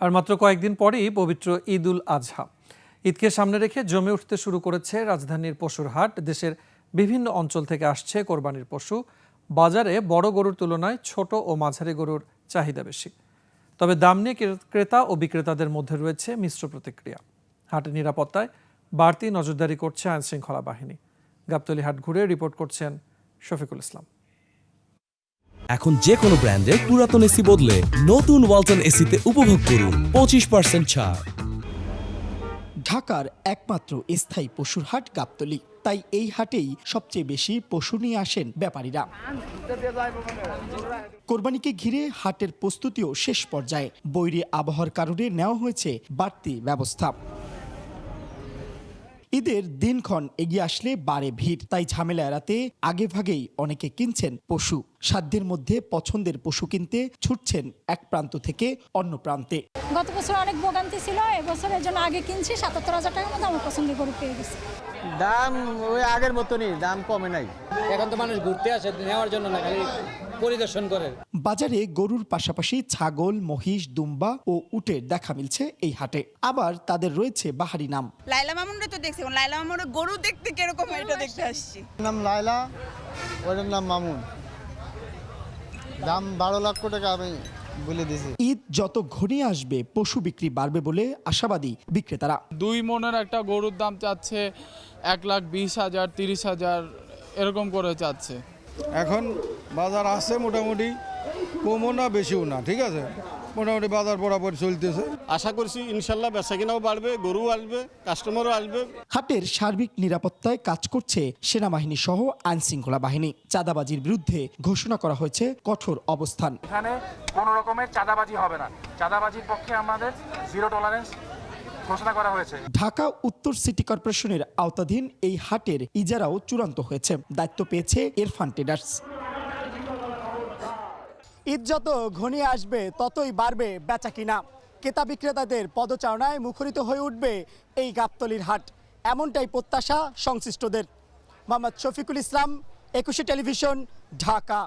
আর মাত্র কয়েকদিন পরেই পবিত্র ঈদ উল আজহা। ঈদকে সামনে রেখে জমে উঠতে শুরু করেছে রাজধানীর পশুর হাট। দেশের বিভিন্ন অঞ্চল থেকে আসছে কোরবানির পশু। বাজারে বড় গরুর তুলনায় ছোট ও মাঝারি গরুর চাহিদা বেশি। তবে দাম নিয়ে ক্রেতা ও বিক্রেতাদের মধ্যে রয়েছে মিশ্র প্রতিক্রিয়া। হাটের নিরাপত্তায় বাড়তি নজরদারি করছে আইনশৃঙ্খলা বাহিনী। গাবতলী হাট ঘুরে রিপোর্ট করছেন শফিকুল ইসলাম। এখন যে কোনো ব্র্যান্ডের পুরাতন এসি বদলে নতুন ওয়ালটন এসিতে উপভোগ করুন 25% ছাড়। ঢাকার একমাত্র স্থায়ী পশুর হাট গাবতলী, তাই এই হাটেই সবচেয়ে বেশি পশু নিয়ে আসেন ব্যাপারীরা। কোরবানিকে ঘিরে হাটের প্রস্তুতিও শেষ পর্যায়ে। বৈরী আবহাওয়ার কারণে নেওয়া হয়েছে বাড়তি ব্যবস্থা। ঈদের দিনক্ষণ এগিয়ে আসলে বাড়ে ভিড়, তাই ঝামেলা এড়াতে আগেভাগেই অনেকে কিনছেন পশু। সাধ্যের মধ্যে পছন্দের পশু কিনতে ছুটছেন এক প্রান্ত থেকে অন্য প্রান্তে। গত বছর অনেক ভোগান্তি ছিল, এবছরের জন্য আগে কিনছি ৭৭,০০০ টাকার মধ্যে আমার পছন্দের গরু পেয়ে গেছি। দাম ওই আগের মতনই, দাম কমে নাই। এখন তো মানুষ ঘুরতে আসে, নেওয়ার জন্য না, খালি পরিদর্শন করে। বাজারে গরুর পাশাপাশি ছাগল, মহিষ, দুম্বা ও উটের দেখা মিলছে এই হাটে। আবার তাদের রয়েছে বাহারি নাম। লাইলা মামুনরা তো দেখছি, লাইলা মামুনের গরু দেখতে কিরকম এটা দেখতে আসছি। নাম লাইলা, ওর নাম মামুন। দাম ১২ লক্ষ টাকা আমি বলে দিয়েছি। ঈদ যত ঘনিয়ে আসবে পশু বিক্রি বাড়বে বলে আশাবাদী বিক্রেতারা। 2 মনের একটা গরুর দাম চাচ্ছে ১,২০,০০০, ৩০,০০০ এরকম করে চাচ্ছে। এখন বাজার আছে মোটামুটি, কমও না বেশিও না, ঠিক আছে, মোটামুটি বাজার বরাবর চলতেছে। আশা করছি ইনশাল্লাহ বেচাকেনাও বাড়বে, গরু আসবে, কাস্টমারও আসবে। হাটের সার্বিক নিরাপত্তায় কাজ করছে সেনাবাহিনী সহ আইনশৃঙ্খলা বাহিনী। চাঁদাবাজির বিরুদ্ধে ঘোষণা করা হয়েছে কঠোর অবস্থান। এখানে কোনো রকমের চাঁদাবাজি হবে না, চাঁদাবাজির পক্ষে আমাদের জিরো টলারেন্স ঘোষণা করা হয়েছে। ঢাকা উত্তর সিটি কর্পোরেশনের আওতাধীন এই হাটের ইজারাও চূড়ান্ত হয়েছে। দায়িত্ব পেয়েছে ইরফান ট্রেডার্স। ঈদ যত ঘনিয়ে আসবে ততই বাড়বে বেচাকিনা। ক্রেতা বিক্রেতাদের পদচারণায় মুখরিত হয়ে উঠবে এই গাবতলীর হাট, এমনটাই প্রত্যাশা সংশ্লিষ্টদের। মোহাম্মদ শফিকুল ইসলাম, ২১ টেলিভিশন, ঢাকা।